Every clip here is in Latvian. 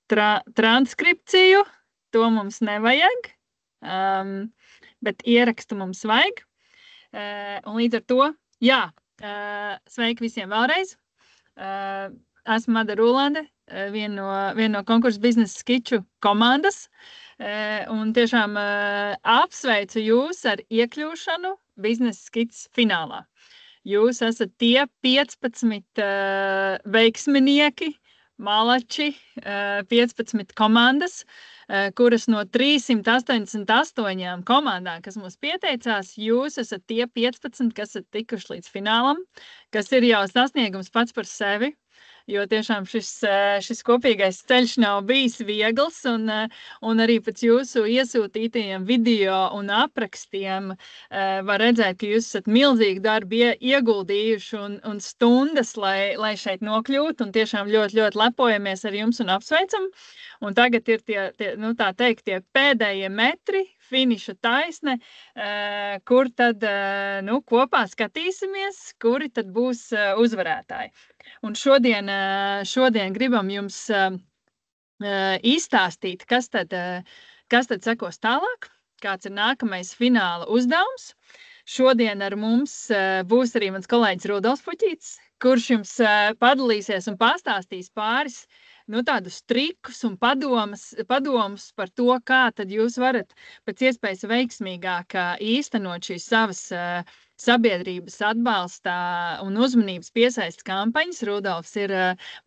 transkripciju, to mums nevajag, bet ierakstu mums vajag. Un līdz ar to, jā, sveiki visiem vēlreiz. Esmu Mada Rūlande, viena no konkursu biznesa skiču komandas. Un tiešām apsveicu jūs ar iekļūšanu biznesa skičs finālā. Jūs esat tie 15 veiksminieki, malači, 15 komandas, kuras no 388 komandām, kas mums pieteicās, jūs esat tie 15, kas esat tikuši līdz finālam, kas ir jau sasniegums pats par sevi. Jo tiešām šis kopīgais ceļš nav bijis viegls, un arī pēc jūsu iesūtītajiem video un aprakstiem var redzēt, ka jūs esat milzīgi darbi ieguldījuši un stundas, lai šeit nokļūtu, un tiešām ļoti, ļoti lepojamies ar jums un apsveicam. Un tagad ir tie pēdējie metri, finiša taisne, kur tad kopā skatīsimies, kuri tad būs uzvarētāji. Un šodien gribam jums izstāstīt, kas tad sekos tālāk, kāds ir nākamais fināla uzdevums. Šodien ar mums būs arī mans kolēģis Rudolfs Puķītis, kurš jums padalīsies un pastāstīs pāris tādus trikus un padomus par to, kā tad jūs varat pēc iespējas veiksmīgāk īstenot šīs savas sabiedrības atbalsta un uzmanības piesaistes kampaņas. Rudolfs ir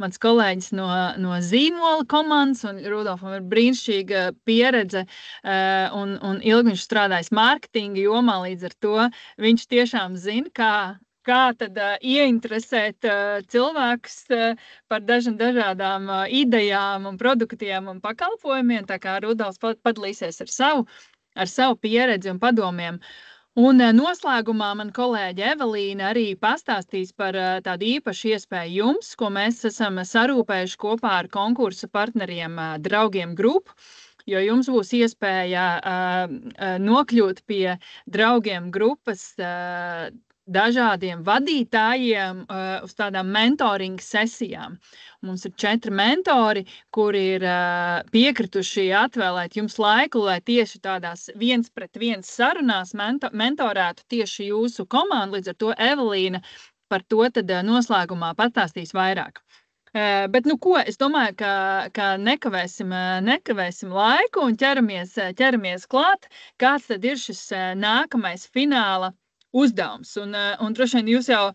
mans kolēģis no Zīmola komandas, un Rudolfam ir brīnišķīga pieredze un ilgi viņš strādājis mārketinga jomā, līdz ar to viņš tiešām zina, kā tad ieinteresēt cilvēkus par dažādām idejām un produktiem un pakalpojumiem, tā kā Rudolfs padalīsies ar savu pieredzi un padomiem. Un noslēgumā man kolēģe Evelīna arī pastāstīs par tādu īpašu iespēju jums, ko mēs esam sarūpējuši kopā ar konkursa partneriem Draugiem Group, jo jums būs iespēja nokļūt pie Draugiem grupas dažādiem vadītājiem uz tādām mentoringa sesijām. Mums ir 4 mentori, kuri ir piekrituši atvēlēt jums laiku, lai tieši tādās 1-pret-1 sarunās mentorētu tieši jūsu komandu. Līdz ar to Evelīna par to tad noslēgumā pastāstīs vairāk. Bet es domāju, ka nekavēsim laiku un ķeramies klāt, kāds tad ir šis nākamais fināla uzdevums. Un droši vien jūs jau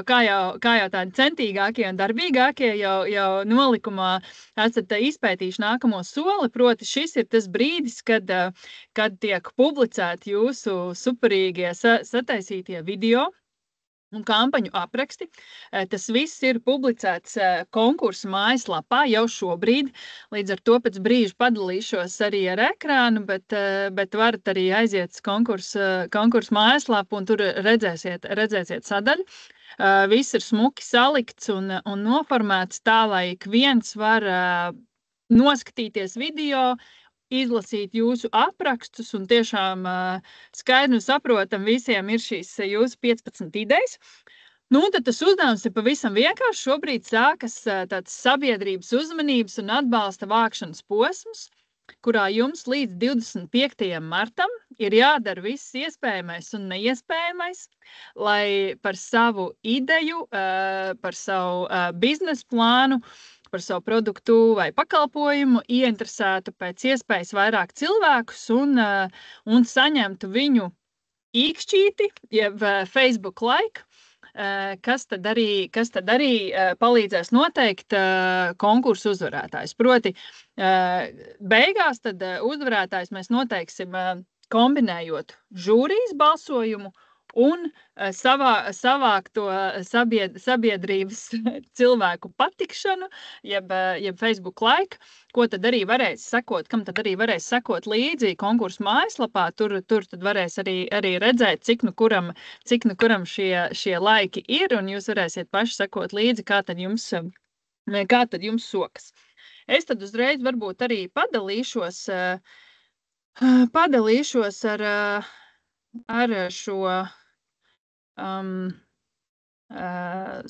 kā jau tādi centīgākie un darbīgākie jau nolikumā esat izpētījuši nākamo soli, proti šis ir tas brīdis, kad tiek publicēti jūsu superīgie sataisītie video un kampaņu apraksti. Tas viss ir publicēts konkursa mājaslapā jau šobrīd, līdz ar to pēc brīža padalīšos arī ar ekrānu, bet varat arī aiziet uz konkursa mājaslapu un tur redzēsiet sadaļu. Viss ir smuki salikts un noformēts tā, lai ik viens var noskatīties video, izlasīt jūsu aprakstus un tiešām skaidri un saprotam visiem ir šīs jūsu 15 idejas. Tad tas uzdevums ir pavisam vienkārši. Šobrīd sākas tāds sabiedrības uzmanības un atbalsta vākšanas posms, kurā jums līdz 25. martam ir jādara viss iespējamais un neiespējamais, lai par savu ideju, par savu biznesa plānu, par savu produktu vai pakalpojumu ieinteresētu pēc iespējas vairāk cilvēkus un saņemtu viņu īkšķīti, jeb Facebook like, kas tad arī palīdzēs noteikt konkursu uzvarētājus. Proti, beigās tad uzvarētājs mēs noteiksim kombinējot žūrijas balsojumu un savākto sabiedrības cilvēku patikšanu, jeb Facebook like, ko tad arī varēs sekot, kam tad arī varēs sekot līdzi konkursu mājaslapā. Tur tad varēs arī redzēt, cik nu kuram šie laiki ir, un jūs varēsiet paši sekot līdzi, kā tad jums sokas. Es tad uzreiz varbūt arī padalīšos ar šo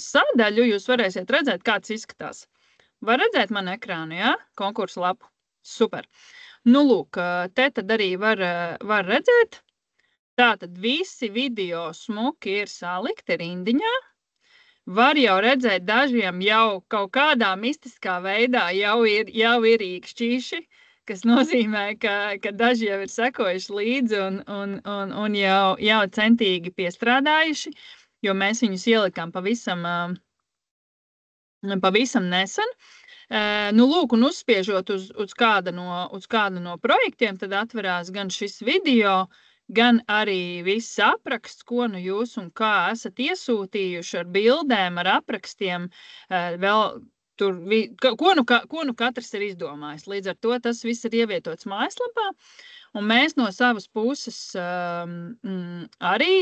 sadaļu. Jūs varēsiet redzēt, kāds izskatās. Var redzēt manu ekrānu, jā? Konkursu lapu. Super. Nu, lūk, te tad arī var redzēt. Tātad visi video smuki ir salikti rindiņā. Var jau redzēt, dažiem jau kaut kādā mistiskā veidā jau ir īkšķīši, kas nozīmē, ka daži jau ir sekojuši līdzi un jau centīgi piestrādājuši, jo mēs viņus ielikām pavisam nesen. Nu, lūk, un uzspiežot uz kādu no projektiem, tad atverās gan šis video, gan arī viss apraksts, ko nu jūs un kā esat iesūtījuši ar bildēm, ar aprakstiem, vēl tur, ko nu katrs ir izdomājis. Līdz ar to tas viss ir ievietots mājaslapā, un mēs no savas puses arī,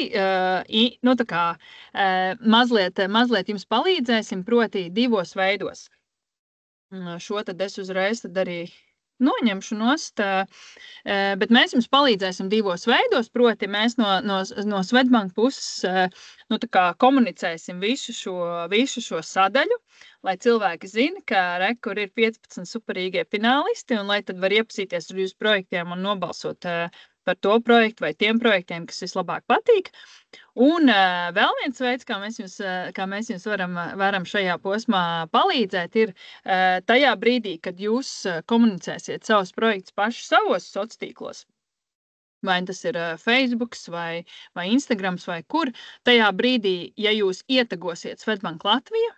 nu tā kā, mazliet jums palīdzēsim, proti 2 veidos. Šo tad es uzreiz tad arī noņemšu nost, bet mēs jums palīdzēsim 2 veidos, proti mēs no Swedbank puses nu, tā kā komunicēsim visu šo sadaļu, lai cilvēki zina, ka kur ir 15 superīgie finālisti, un lai tad var iepazīties ar jūsu projektiem un nobalsot par to projektu vai tiem projektiem, kas vislabāk patīk. Un vēl viens veids, kā mēs jums varam šajā posmā palīdzēt, ir tajā brīdī, kad jūs komunicēsiet savus projektus paši savos sociālos tīklos. Vai tas ir Facebooks vai Instagrams vai kur, tajā brīdī, ja jūs ietagosiet Swedbank Latviju,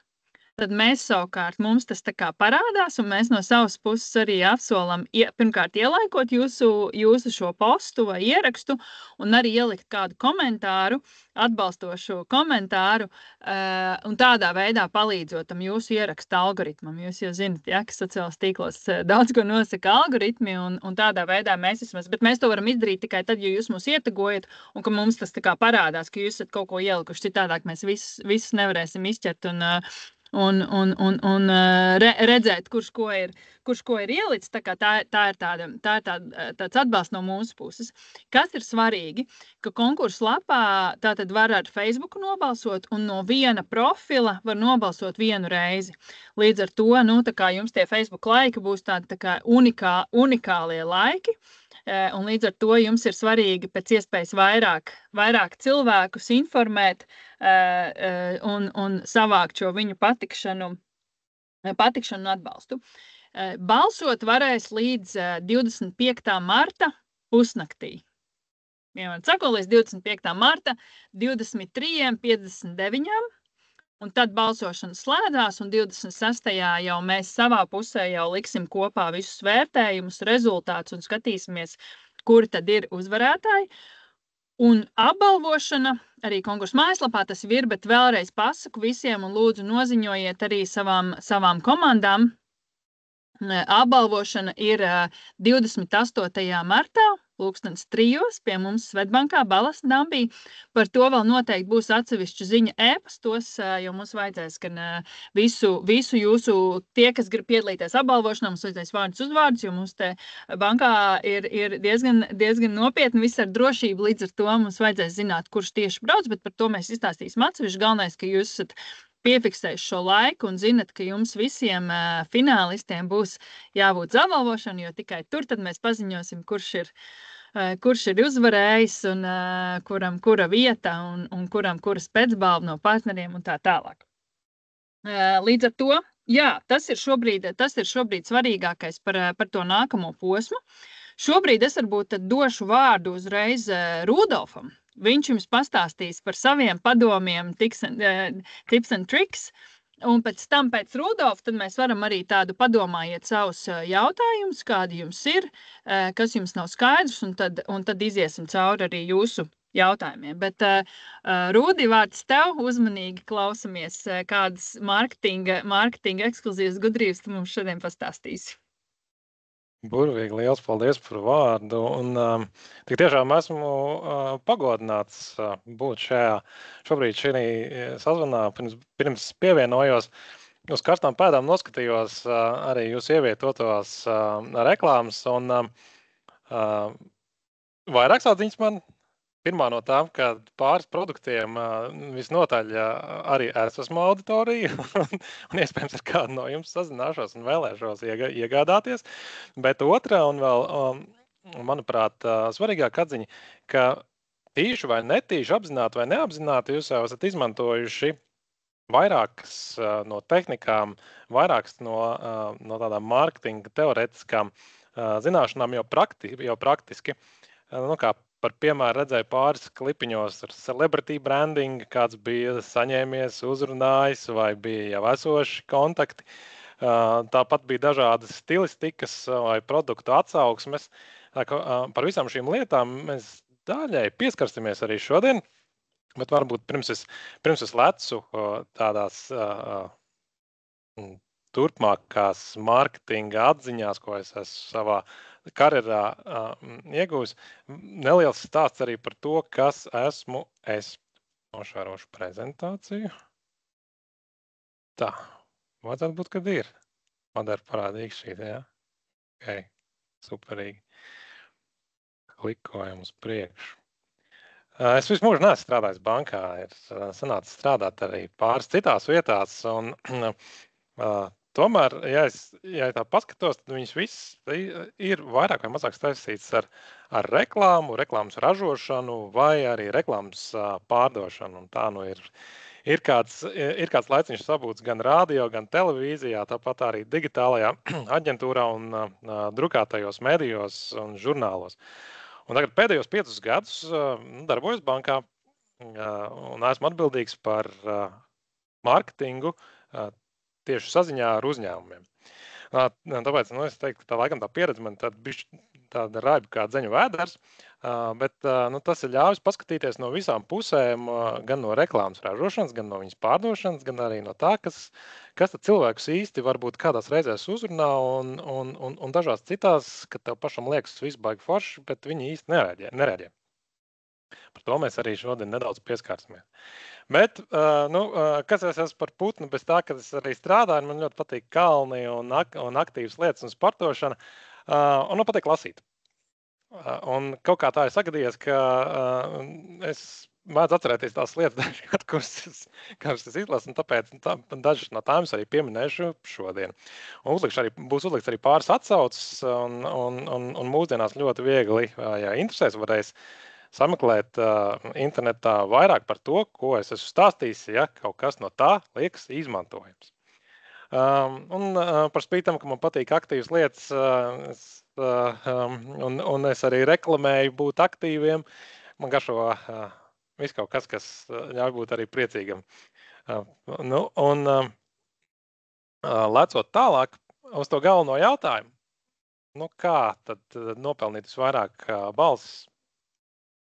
tad mēs savukārt, mums tas tā kā parādās, un mēs no savas puses arī apsolam pirmkārt ielaikot jūsu šo postu vai ierakstu, un arī ielikt kādu komentāru, atbalstošu komentāru, un tādā veidā palīdzot tam jūsu ieraksta algoritmam. Jūs jau zinat, ja, ka sociālās tīklos daudz ko nosaka algoritmi, un tādā veidā bet mēs to varam izdarīt tikai tad, ja jūs mūs ietagojat, un ka mums tas tā kā parādās, ka jūs esat kaut ko ielikuši, citādāk mēs visus nevarēsim izķert un redzēt, kurš ko ir ielicis. Tā kā tā ir tāds atbalsts no mūsu puses. Kas ir svarīgi, ka konkursu lapā tātad var ar Facebooku nobalsot, un no viena profila var nobalsot 1 reizi. Līdz ar to, nu, tā kā jums tie Facebook laiki būs tādi tā kā unikālie laiki, un līdz ar to jums ir svarīgi pēc iespējas vairāk cilvēkus informēt un savākt šo viņu patikšanu un atbalstu. Balsot varēs līdz 25. marta pusnaktī. Vienmēr sako, līdz 25. marta 23:59. Un tad balsošana slēdzās, un 26. jau mēs savā pusē jau liksim kopā visus vērtējumus, rezultātus un skatīsimies, kuri tad ir uzvarētāji. Un apbalvošana arī konkursu mājaslapā tas ir, bet vēlreiz pasaku visiem un lūdzu noziņojiet arī savām komandām. Apbalvošana ir 28. martā, 3:00 pie mums Swedbankā, Balastdambī. Par to vēl noteikti būs atsevišķa ziņa e-pastos, jo mums vajadzēs gan visu jūsu, tie, kas grib piedalīties apbalvošanā, mums vajadzēs vārdus uzvārdus, jo mums te bankā ir diezgan nopietni viss ar drošību, līdz ar to mums vajadzēs zināt, kurš tieši brauc, bet par to mēs izstāstīsim atsevišķi. Galvenais, ka jūs esat piefiksējuši šo laiku un zinat, ka jums visiem finālistiem būs jābūt apbalvošana, jo tikai tur tad mēs paziņosim, kurš ir uzvarējis un kuram kura vieta un kuram kuras pēcbalva no partneriem un tā tālāk. Līdz ar to, jā, tas ir šobrīd svarīgākais par to nākamo posmu. Šobrīd es varbūt došu vārdu uzreiz Rudolfam. Viņš jums pastāstīs par saviem padomiem, tips and tricks, un pēc Rudolfa tad mēs varam arī tādu padomājiet savus jautājumus, kādi jums ir, kas jums nav skaidrs, un tad iziesim cauri arī jūsu jautājumiem. Bet, Rūdi, vārds tev, uzmanīgi klausamies, kādas mārketinga ekskluzīvas gudrības tu mums šodien pastāstīsi. Burvīgi, liels paldies par vārdu, un tik tiešām esmu pagodināts būt šobrīd šī sazvanā. Pirms pievienojos, uz karstām pēdām noskatījos arī jūs ievietotos reklāmas, un vairāk saudziņas man Pirmā no tām, ka pāris produktiem visnotaļ arī es esmu auditorija, un iespējams ar kādu no jums sazināšos un vēlēšos iegādāties. Bet otrā un vēl, manuprāt, svarīgāka atziņa, ka tīši vai netīši, apzināti vai neapzināti, jūs jau esat izmantojuši vairākas no tehnikām, vairākas no tādām mārketinga teorētiskām zināšanām jau praktiski. Nu, kā par piemēru redzēju pāris klipiņos ar celebrity branding, kāds bija saņēmies, uzrunājis vai bija jau esoši kontakti. Tāpat bija dažādas stilistikas vai produktu atsauksmes. Par visām šīm lietām mēs daļai pieskarsimies arī šodien, bet varbūt pirms es lecu tādās turpmākās mārketinga atziņās, ko es esmu savā karjerā iegūs. Neliels stāsts arī par to, kas esmu es. Nošārošu prezentāciju. Tā, vajadzētu būt, kad ir. Man ir parādīgi šī, jā. Ok, superīgi. Klikojam uz priekšu. Es visu mūžu neesmu strādājis bankā, ir sanācis strādāt arī pāris citās vietās, un tomēr, ja tā paskatos, tad viņas viss ir vairāk vai mazāk saistīts ar reklāmu, reklāmas ražošanu vai arī reklāmas pārdošanu. Un tā nu ir kāds laiciņš sabūts gan radio, gan televīzijā, tāpat arī digitālajā aģentūrā un drukātajos medijos un žurnālos. Un tagad pēdējos 5 gadus darbojos bankā un esmu atbildīgs par mārketingu tieši saziņā ar uzņēmumiem. Tāpēc es teiktu, ka tā pieredze man tāda raiba kā dzeņu vēders, bet tas ir ļāvis paskatīties no visām pusēm, gan no reklāmas ražošanas, gan no viņas pārdošanas, gan arī no tā, kas tad cilvēkus īsti varbūt kādās reizēs uzrunā un dažās citās, kad tev pašam liekas viss baigi forši, bet viņi īsti nereaģē. Par to mēs arī šodien nedaudz pieskārsimies. Bet, kas es esmu par putnu, bez tā, ka es arī strādāju, man ļoti patīk kalni un aktīvas lietas un sportošana, un man patīk lasīt. Un kaut kā tā ir sagadījies, ka es mēdzu atcerēties tās lietas, kuras es izlasu, un tāpēc dažas no tām es arī pieminēšu šodien. Un būs uzlikts arī pāris atsauces, un mūsdienās ļoti viegli, ja interesēs, varēs sameklēt internetā vairāk par to, ko es esmu stāstījis, ja kaut kas no tā liekas izmantojams. Un par spītam, ka man patīk aktīvas lietas, un es arī reklamēju būt aktīviem, man garšo viss kaut kas ļauj būt arī priecīgam. Lecot tālāk uz to galveno jautājumu, kā tad nopelnīt visvairāk balsis?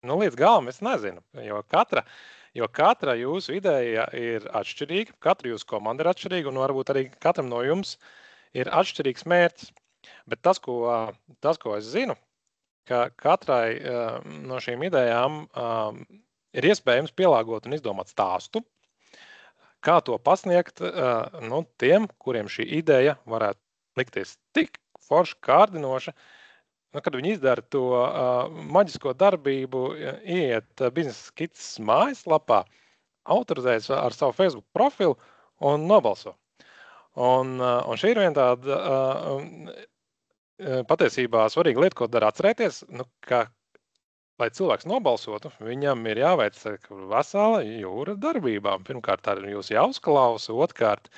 Līdz galam es nezinu, jo katra jūsu ideja ir atšķirīga, katra jūsu komanda ir atšķirīga, un varbūt arī katram no jums ir atšķirīgs mērķis. Bet tas, ko es zinu, ka katrai no šīm idejām ir iespējams pielāgot un izdomāt stāstu, kā to pasniegt tiem, kuriem šī ideja varētu likties tik forši kārdinoša, kad viņi izdara to maģisko darbību, ieiet biznesa skices mājaslapā, autorizējas ar savu Facebook profilu un nobalso. Un šī ir viena tāda patiesībā svarīga lieta, ko dara atcerēties, ka, lai cilvēks nobalsotu, viņam ir jāveic vesela jūra darbībām. Pirmkārt, tā ir jūs jāuzklausa, otrkārt,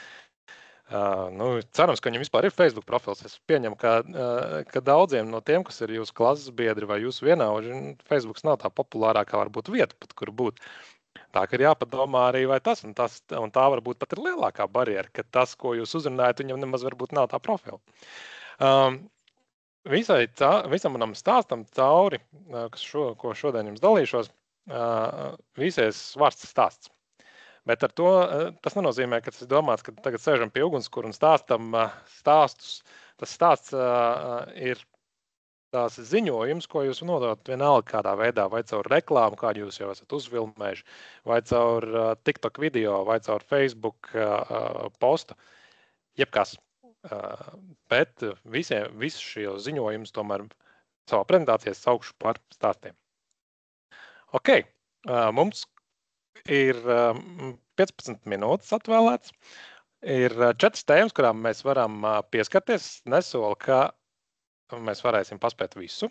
cerams, ka viņam vispār ir Facebook profils. Es pieņemu, ka daudziem no tiem, kas ir jūsu klases biedri vai jūsu vienaudži, Facebooks nav tā populārākā varbūt vieta, pat kur būt. Tā, ka ir jāpadomā arī, vai tas, un tā varbūt pat ir lielākā barjera, ka tas, ko jūs uzrunājat, viņam nemaz varbūt nav tā profila. Visam manam stāstam cauri, ko šodien jums dalīšos, visies vārds stāsts. Bet ar to tas nenozīmē, ka tas ir domāts, ka tagad sēžam pie ugunskura un stāstam stāstus. Tas stāsts ir tās ziņojums, ko jūs nododat vienalga kādā veidā, vai caur reklāmu, kādu jūs jau esat uzfilmējuši, vai caur TikTok video, vai caur Facebook postu, jebkas. Bet visus šos ziņojumus tomēr savā prezentācijā saukšu par stāstiem. Ok, mums ir 15 minūtes atvēlēts. Ir 4 tēmas, kurām mēs varam pieskarties. Nesolu, ka mēs varēsim paspēt visu.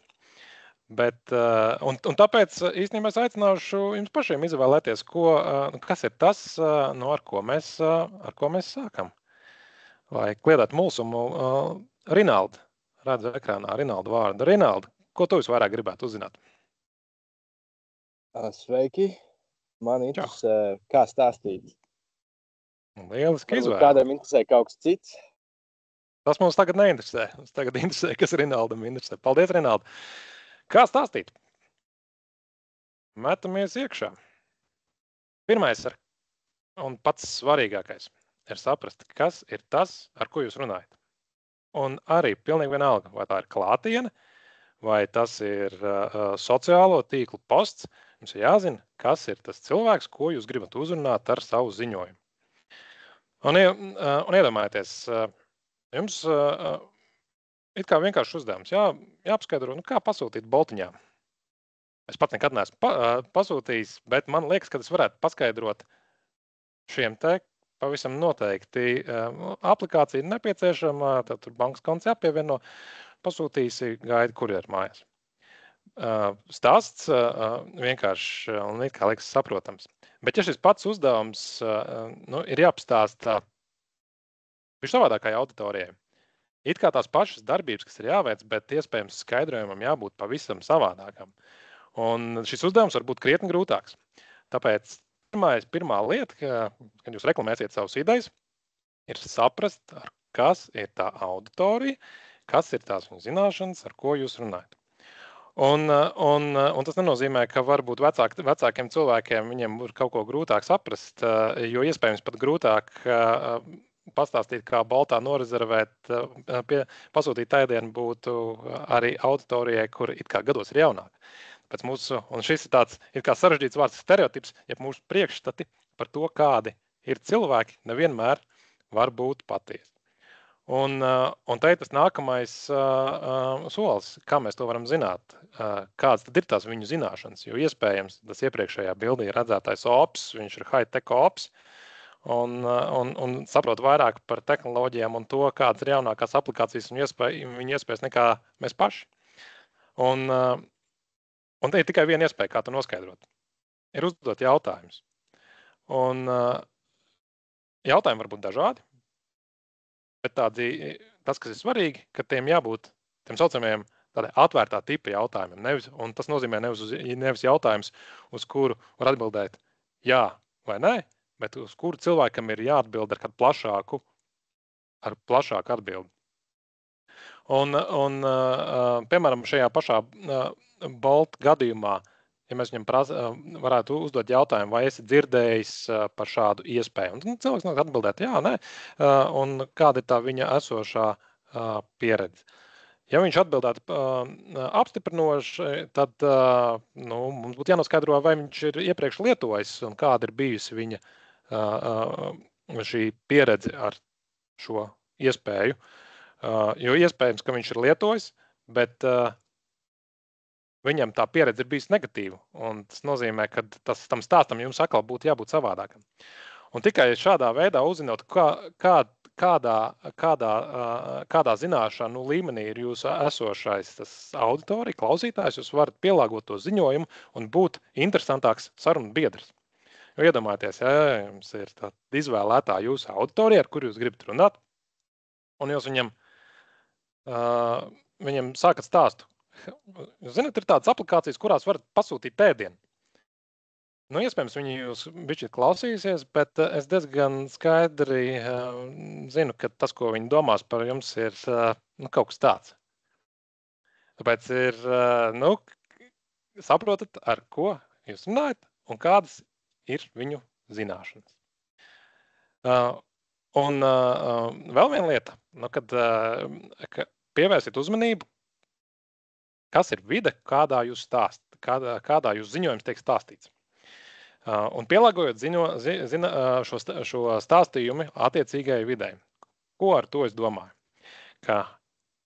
Bet, un tāpēc īstenībā es aicināšu jums pašiem izvēlēties, kas ir tas, ar ko mēs sākam. Lai kliedētu mulsumu, Rinalda, redzu ekrānā Rinalda vārdu. Rinalda, ko tu visvairāk gribētu uzzināt? Sveiki! Man interesē, kā stāstīt. Lieliski izvēle. Kādam interesē kaut kas cits? Tas mums tagad neinteresē. Mums tagad interesē, kas Rinaldam interesē. Paldies, Rinalda! Kā stāstīt? Metamies iekšā. Pirmais un pats svarīgākais ir saprast, kas ir tas, ar ko jūs runājat. Un arī pilnīgi vienalga, vai tā ir klātiene, vai tas ir sociālo tīklu posts, jums ir jāzina, kas ir tas cilvēks, ko jūs gribat uzrunāt ar savu ziņojumu. Un iedomājieties, jums it kā vienkārši uzdevums, jāapskaidro, kā pasūtīt boltiņām. Es pats nekad neesmu pasūtījis, bet man liekas, ka es varētu paskaidrot šiem te pavisam noteikti. Aplikācija ir nepieciešama, tad tur bankas konts jāpievieno, pasūtīsi, gaidi kurjeru mājās. Stāsts vienkārši un it kā liekas saprotams. Bet ja šis pats uzdevums ir jāpastāsta savādākai auditorijai, it kā tās pašas darbības, kas ir jāveic, bet iespējams skaidrojumam jābūt pavisam savādākam. Un šis uzdevums var būt krietni grūtāks. Tāpēc pirmā lieta, kad jūs reklamēsiet savus idejas, ir saprast, kas ir tā auditorija, kas ir tās viņu zināšanas, ar ko jūs runājat. Un tas nenozīmē, ka varbūt vecākiem cilvēkiem viņiem ir kaut ko grūtāk saprast, jo iespējams pat grūtāk pastāstīt, kā boltā norezervēt, pasūtīt ēdienu būtu arī auditorijai, kur it kā gados ir jaunāk. Un šis ir tāds ir kā sarežģīts vārds stereotips, ja mūsu priekšstati par to, kādi ir cilvēki, nevienmēr var būt patiesi. Un te ir tas nākamais solis, kā mēs to varam zināt, kāds tad ir tās viņu zināšanas, jo iespējams tas iepriekšējā bildī redzētais ops, viņš ir high-tech ops, un saprot vairāk par tehnoloģijām un to, kādas ir jaunākās aplikācijas un viņu iespējas nekā mēs paši. Un te ir tikai viena iespēja, kā to noskaidrot. Ir uzdot jautājumus. Un jautājumi var būt dažādi, bet tas, kas ir svarīgi, ka tiem jābūt tiem saucamajiem tādai atvērtā tipa jautājumiem. Un tas nozīmē nevis jautājums, uz kuru var atbildēt jā vai nē, bet uz kuru cilvēkam ir jāatbild ar kādu plašāku atbildi. Un piemēram, šajā pašā Bolt gadījumā, ja mēs viņam varētu uzdot jautājumu, vai esi dzirdējis par šādu iespēju. Un cilvēks nāk atbildēt, jā, nē, un kāda ir tā viņa esošā pieredze. Ja viņš atbildētu apstiprinoši, tad mums būtu jānoskaidro, vai viņš ir iepriekš lietojis un kāda ir bijusi viņa šī pieredze ar šo iespēju. Jo iespējams, ka viņš ir lietojis, bet viņam tā pieredze ir bijusi negatīva. Un tas nozīmē, ka tam stāstam jums atkal būtu jābūt savādākam. Un tikai šādā veidā uzzinot, kādā zināšanu līmenī ir jūsu esošais auditorija, klausītājs, jūs varat pielāgot to ziņojumu un būt interesantāks sarunu biedrs. Jo iedomājieties, ja jums ir izvēlētā jūsu auditorija, ar kuru jūs gribat runāt, un jūs viņam sākat stāstu. Jūs zināt, ir tādas aplikācijas, kurās varat pasūtīt ēdienu. Iespējams, viņi jūs bišķi klausīsies, bet es diezgan skaidri zinu, ka tas, ko viņi domās par jums, ir kaut kas tāds. Tāpēc ir, saprotat, ar ko jūs runājat un kādas ir viņu zināšanas. Un vēl viena lieta, kad pievērsiet uzmanību, kas ir vide, kādā jūs ziņojums tiek stāstīts. Un pielāgojot šo stāstījumu attiecīgajai videi. Ko ar to es domāju? Ka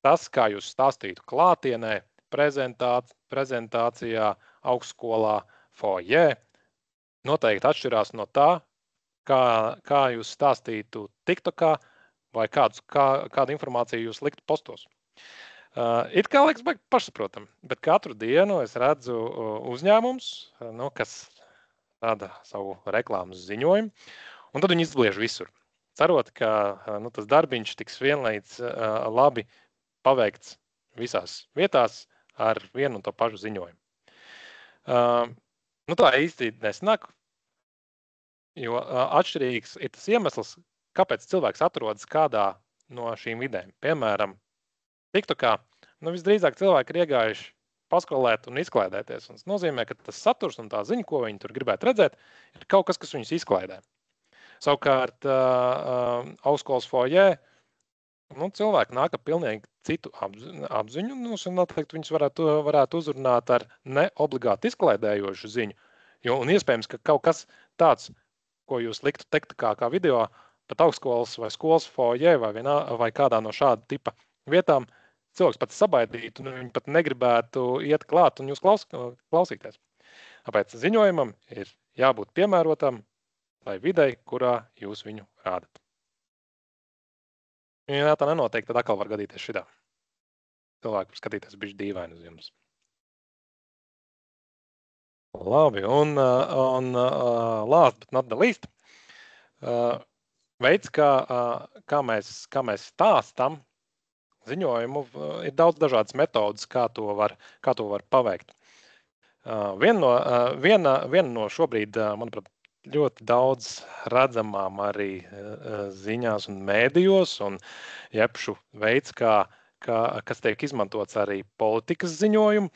tas, kā jūs stāstītu klātienē, prezentācijā, augstskolā foyer noteikti atšķirās no tā, kā jūs stāstītu TikTokā vai kādu informāciju jūs liktu postos. It kā liekas pašsaprotam, bet katru dienu es redzu uzņēmums, kas rada savu reklāmas ziņojumu, un tad viņi izbliež visur. Cerot, ka tas darbiņš tiks vienlaiks labi paveikts visās vietās ar vienu un to pašu ziņojumu. Tā īsti nesanāk, jo atšķirīgs ir tas iemesls, kāpēc cilvēks atrodas kādā no šīm vidēm. Piemēram, TikTokā visdrīzāk cilvēki ir iegājuši paskrolēt un izklaidēties. Un tas nozīmē, ka tas saturs un tā ziņa, ko viņi tur gribētu redzēt, ir kaut kas, kas viņus izklaidē. Savukārt, augstskolas foyer, cilvēki nāk ar pilnīgi citu apziņu. Noteikti viņus varētu uzrunāt ar neobligāti izklaidējošu ziņu. Un iespējams, ka kaut kas tāds, ko jūs liktu teikt kā video, pat augstskolas vai skolas foyer vai kādā no šāda tipa vietām, cilvēks pat sabaidītu, un viņi pat negribētu iet klāt un jūs klausīties. Tāpēc ziņojumam ir jābūt piemērotam tai videi, kurā jūs viņu rādat. Ja tā nenotiek, tad atkal var gadīties šitā. Cilvēki var skatīties bišķi dīvaini uz jums. Labi, un last but not the least, veids, kā mēs stāstam ziņojumu, ir daudz dažādas metodas, kā to var paveikt. Viena no šobrīd, manuprāt, ļoti daudz redzamām arī ziņās un mēdījos, un jebšu veids, kas tiek izmantots arī politikas ziņojumu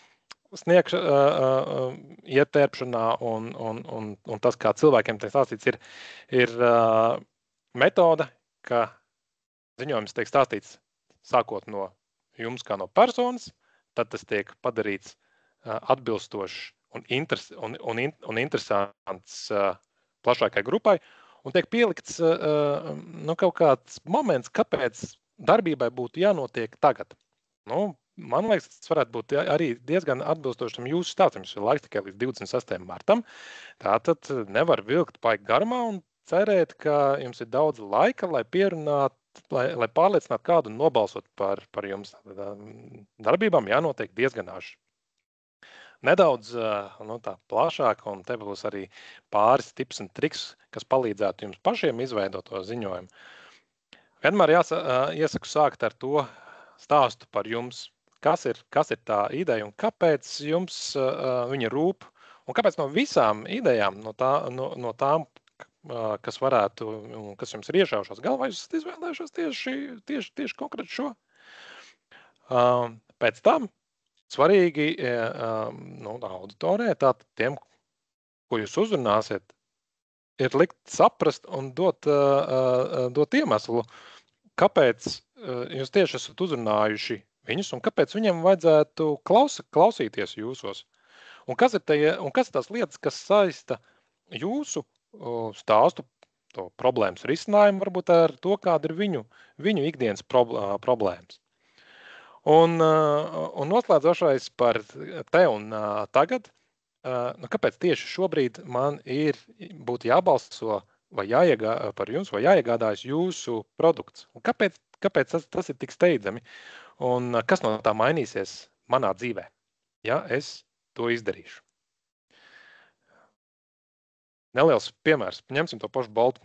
ietērpšanā, un tas, kā cilvēkiem tiek stāstīts, ir metode, ka ziņojums tiek stāstīts sākot no jums kā no personas, tad tas tiek padarīts atbilstošs un interesants plašākai grupai, un tiek pielikts kaut kāds moments, kāpēc darbībai būtu jānotiek tagad. Man liekas, tas varētu būt arī diezgan atbilstošam jūsu stāstam. Jums ir laiks tikai līdz 26. martam, tātad nevar vilkt paik garumā un cerēt, ka jums ir daudz laika, lai pierunātu, lai pārliecinātu kādu un nobalsot par jums. Darbībām jānotiek diezgan āži. Nedaudz tā plašāk, un te būs arī pāris tips un triks, kas palīdzētu jums pašiem izveidot to ziņojumu. Vienmēr iesaku sākt ar to stāstu par jums, kas ir tā ideja un kāpēc jums viņa rūp, un kāpēc no visām idejām, no tām, kas jums ir iešaušās galvā, jūs esat izvēlējušos tieši konkrēti šo. Pēc tam svarīgi auditorijai, tātad tiem, ko jūs uzrunāsiet, ir likt saprast un dot iemeslu, kāpēc jūs tieši esat uzrunājuši viņus un kāpēc viņiem vajadzētu klausīties jūsos. Un kas ir tās lietas, kas saista jūsu stāstu, to problēmas risinājumu, varbūt ar to, kāda ir viņu ikdienas problēmas. Un noslēdzošais par te un tagad, kāpēc tieši šobrīd man būtu jābalso vai par jums, vai jāiegādājas jūsu produkts? Un kāpēc tas ir tik steidzami? Un kas no tā mainīsies manā dzīvē, ja es to izdarīšu? Neliels piemērs. Ņemsim to pašu Boltu.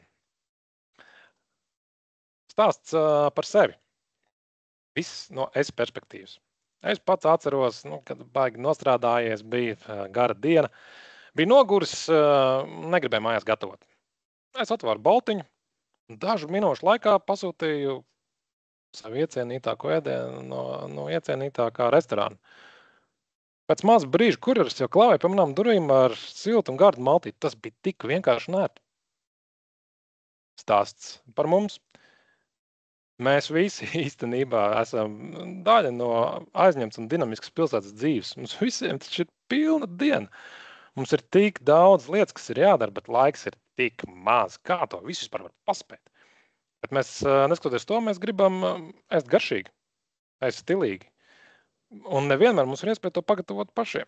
Stāsts par sevi. Viss no es perspektīvas. Es pats atceros, kad baigi nostrādājies, bija gara diena. Bija noguris, negribēju mājās gatavot. Es atvēru Boltiņu, dažu minūšu laikā pasūtīju savu iecienītāko ēdienu no iecienītākā restorāna. Pēc maz brīža kurjeris jau klāvēja pa manām durvīm ar siltu un gardu maltīti. Tas bija tik vienkārši nērti. Stāsts par mums. Mēs visi īstenībā esam daļa no aizņemts un dinamiskas pilsētas dzīves. Mums visiem taču ir pilna diena. Mums ir tik daudz lietas, kas ir jādara, bet laiks ir tik maz. Kā to visu vispār var paspēt? Bet mēs, neskatoties to, mēs gribam ēst garšīgi, ēst stilīgi. Un nevienmēr mums ir iespēja to pagatavot pašiem.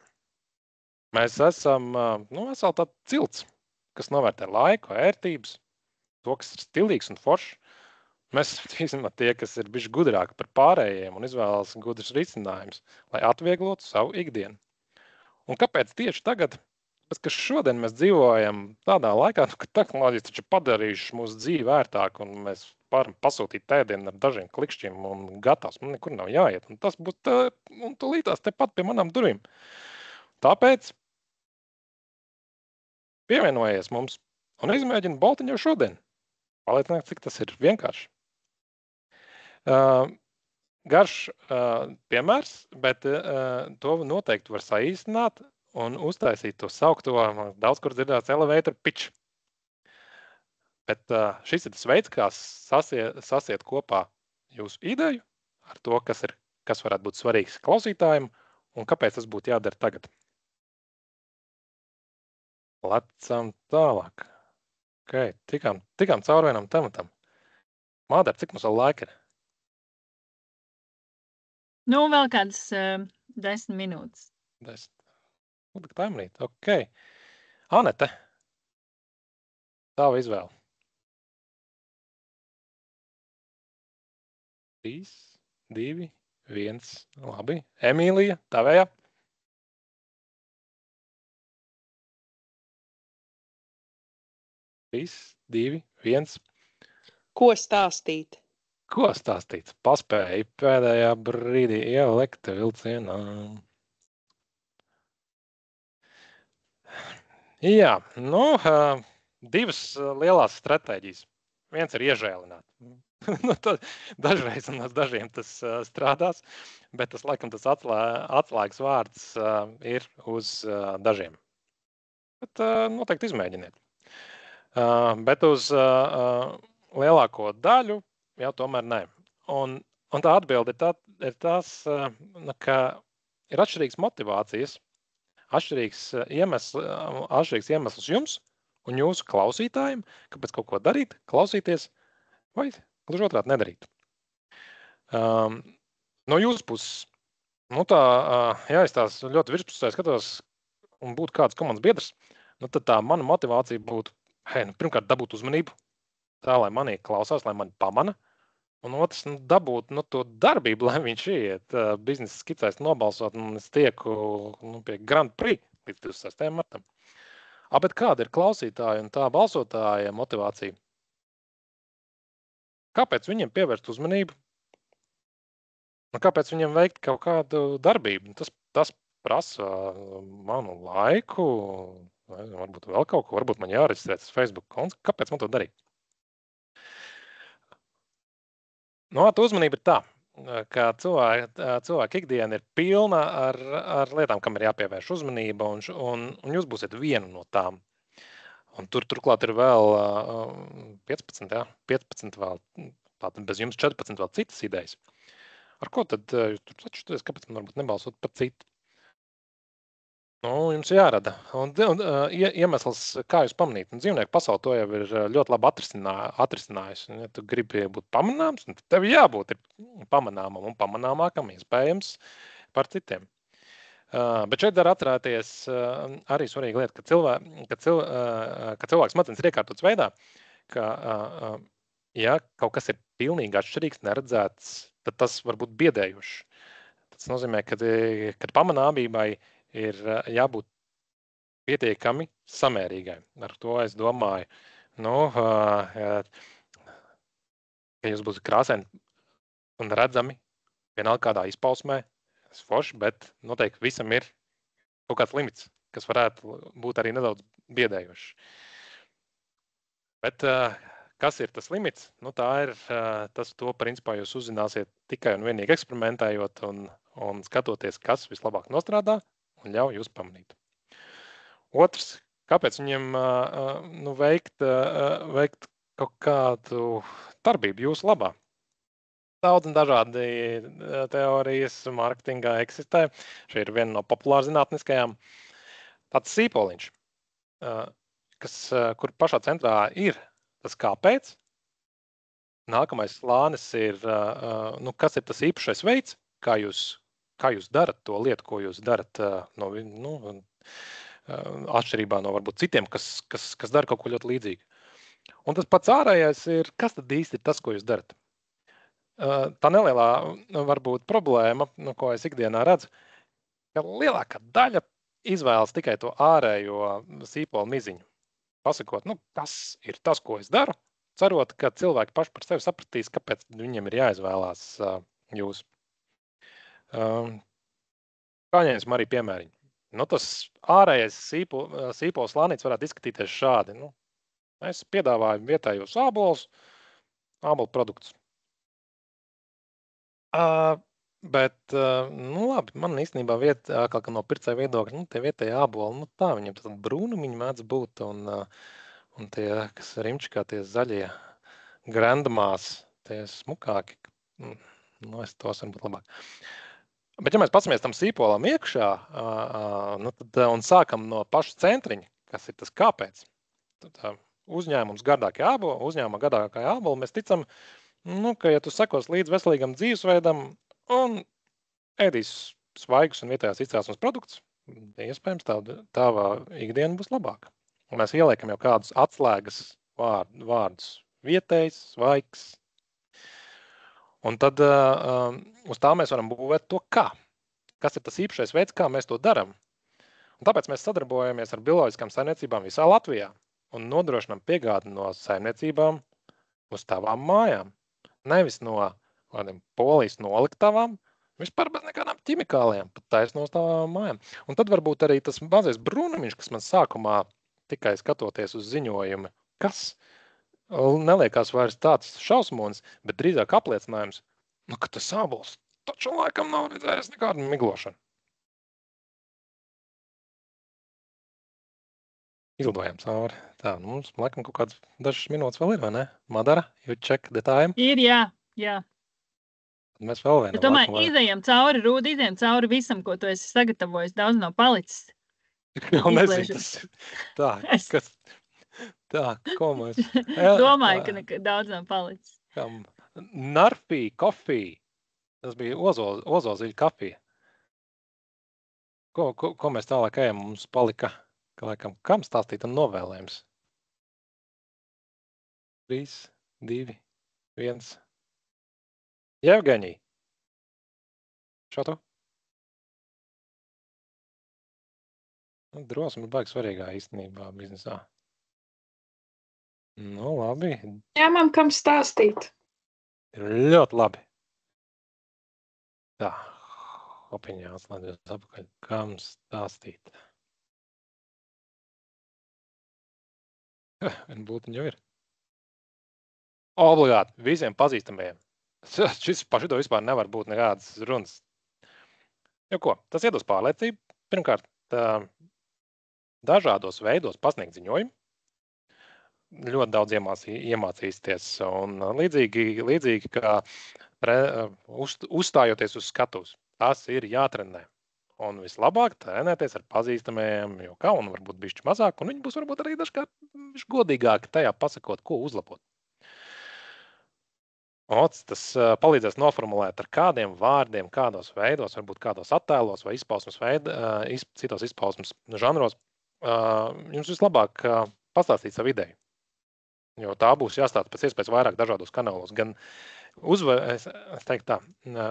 Mēs esam veseli tāds cilts, kas novērtē laiku, ērtības, to, kas ir stilīgs un foršs. Mēs esam tie, kas ir bijuši gudrāki par pārējiem un izvēlas gudrus risinājumus, lai atvieglotu savu ikdienu. Un kāpēc tieši tagad? Tāpēc, ka šodien mēs dzīvojam tādā laikā, kad tehnoloģijas taču padarījušas mūsu dzīvi ērtāku, un mēs varam pasūtīt ēdienu ar dažiem klikšķiem un gatavs. Man nekur nav jāiet. Un tas būs tūlītās tepat pie manām durvīm. Tāpēc pievienojies mums un izmēģini Boltiņu jau šodien. Paliecināt, cik tas ir vienkārši. Garš piemērs, bet to noteikti var saīsināt un uztaisīt to saukto, daudz kur dzirdēts elevator pitch. Bet šis ir tas veids, kā sasiet kopā jūsu ideju ar to, kas varētu būt svarīgs klausītājiem un kāpēc tas būtu jādara tagad. Lecam tālāk. Okay, tikām cauri vienam tematam. Mādar, cik mums vēl laika ir? Nu, vēl kādas 10 minūtes. 10. Taimrīt, ok. Anete, tava izvēle. 3, 2, 1. Labi. Emīlija, tavējā. 3, 2, 1. Ko stāstīt? Ko stāstīt? Paspēja pēdējā brīdī ielikt vilcienā. Jā, divas lielās stratēģijas. Viens ir iežēlināt. Dažreiz un dažiem tas strādās, bet tas laikam tas atslēgas vārds ir uz dažiem. Bet noteikti izmēģiniet. Bet uz lielāko daļu jau tomēr nē. Un tā atbilde ir tas, ka ir atšķirīgas motivācijas, atšķirīgs iemesls jums un jūsu klausītājiem, kāpēc kaut ko darīt, klausīties vai gluži otrādi nedarīt. No jūsu puses, ja es tās ļoti virspusē skatos un būtu kāds komandas biedrs, tad tā mana motivācija būtu, pirmkārt, dabūt uzmanību, tā, lai mani klausās, lai mani pamana, un otrs, dabūt to darbību, lai viņš iet biznesa skicēs nobalsot, un es tieku pie Grand Prix līdz 26. martam. Bet kāda ir klausītāja un tā balsotāja motivācija? Kāpēc viņiem pievērst uzmanību? Kāpēc viņiem veikt kaut kādu darbību? Tas prasa manu laiku, varbūt vēl kaut ko, varbūt man jāreģistrētas Facebook konts. Kāpēc man to darīt? Tā uzmanība ir tā, ka cilvēka ikdiena ir pilna ar lietām, kam ir jāpievērš uzmanība, un jūs būsiet viena no tām. Un turklāt ir vēl 15 vēl, tātad bez jums 14 vēl citas idejas. Ar ko tad jūs tur atšķirties, kāpēc man varbūt nebalsot par citu? Jums jārada. Un iemesls, kā jūs pamanīt, dzīvnieku pasauli to jau ir ļoti labi atrisinājusi. Ja tu gribi būt pamanāms, tad tev jābūt pamanāmam un pamanāmākam iespējams par citiem. Bet šeit var atcerēties arī svarīga lieta, ka cilvēks smadzenes ir iekārtots veidā, ka ja kaut kas ir pilnīgi atšķirīgs, neredzēts, tad tas var būt biedējuši. Tas nozīmē, ka pamanāmībai ir jābūt pietiekami samērīgai. Ar to es domāju, ka jūs būsiet krāsaini un redzami vienalga kādā izpausmē, forši, bet noteikti visam ir kaut kāds limits, kas varētu būt arī nedaudz biedējošs. Bet kas ir tas limits? Tā ir to principā jūs uzzināsiet tikai un vienīgi eksperimentējot un skatoties, kas vislabāk nostrādā un ļauj jūs pamanīt. Otrs, kāpēc viņiem veikt kaut kādu darbību jūsu labā? Daudz un dažādi teorijas mārketingā eksistē. Šī ir viena no populārzinātniskajām. Tāds sīpoliņš, kur pašā centrā ir tas kāpēc. Nākamais slānis ir, kas ir tas īpašais veids, kā jūs darat to lietu, ko jūs darat atšķirībā no varbūt citiem, kas dara kaut ko ļoti līdzīgu. Un tas pats ārējais ir, kas tad īsti ir tas, ko jūs darat? Tā nelielā varbūt problēma, ko es ikdienā redzu, ka lielākā daļa izvēlas tikai to ārējo sīpolu miziņu. Pasakot, tas ir tas, ko es daru, cerot, ka cilvēki paši par sevi sapratīs, kāpēc viņiem ir jāizvēlās jūs. Paņemsim arī piemēriņu. Tas ārējais sīpols slānīts varētu izskatīties šādi. Es piedāvāju vietējos ābolus, ābolu produktus. Bet, labi, man īstenībā kaut kā no pircēja viedokļa, tie vietēji āboli, tā viņiem tad brūnumiņi mēdz būt, un tie, kas rimčikā, tie zaļie grandamās, tie smukāki, es tos varbūt labāk. Bet, ja mēs pacamies tam sīpolam iekšā, un sākam no paša centriņa, kas ir tas kāpēc, tad uzņēmums gardākie āboli, mēs ticam, ka, ja tu sekos līdz veselīgam dzīvesveidam un ēdīs svaigus un vietējās izcelsmes produktus, iespējams tava ikdiena būs labāka. Un mēs ieliekam jau kādus atslēgas vārdus – vietējs, svaigs. Un tad uz tā mēs varam būvēt to kā. Kas ir tas īpašais veids, kā mēs to daram. Un tāpēc mēs sadarbojamies ar bioloģiskām saimniecībām visā Latvijā un nodrošinām piegādi no saimniecībām uz tavām mājām. Nevis no polijas noliktavām, vispār bez nekādām ķimikālijām, pat taisno uz tavām mājām. Un tad varbūt arī tas mazais brūnumiņš, kas man sākumā tikai skatoties uz ziņojumu, kas neliekās vairs tāds šausmonis, bet drīzāk apliecinājums, ka tas ābols taču laikam nav redzējis nekādu miglošanu. Izlidojam cauri. Tā, mums laikam kaut kādas dažas minūtes vēl ir, vai ne? Madara, you check the time? Ir, jā. Mēs vēl vienam. Es domāju, izējam cauri, Rūdi, izējam cauri visam, ko tu esi sagatavojis. Daudz nav palicis. Jau nezinu, tas... Tā, ko mēs... Domāju, ka daudz nav palicis. Narfī, kofī. Tas bija ozoziļu kafija. Ko mēs tālāk ejam? Mums palika, kam stāstīt un novēlējums? 3, 2, 1. Jevgeņī. Šo tu? Drosme ir baigi svarīgā īstenībā biznesā. Labi. Ņemam, kam stāstīt. Ir ļoti labi. Tā, opiņā atslēdzies apakaļ. Kam stāstīt? Būtiņ jau ir. Obligāti, visiem pazīstamajiem. Šis pašido vispār nevar būt nekādas runas. Jo ko? Tas iedos pārliecību. Pirmkārt, dažādos veidos pasniegt ziņojumu. Ļoti daudz iemācīsties. Un līdzīgi kā uzstājoties uz skatuves. Tas ir jātrenē. Un vislabāk trenēties ar pazīstamajiem, jo kaunu varbūt bišķi mazāk, un viņi būs varbūt arī dažkārt godīgāki tajā pasakot, ko uzlabot. Tas palīdzēs noformulēt ar kādiem vārdiem, kādos veidos, varbūt kādos attēlos vai citos izpausmes žanros. Jums vislabāk pastāstīt savu ideju. Jo tā būs jāstāsta pēc iespējas vairāk dažādos kanālos. Gan es teiktu tā,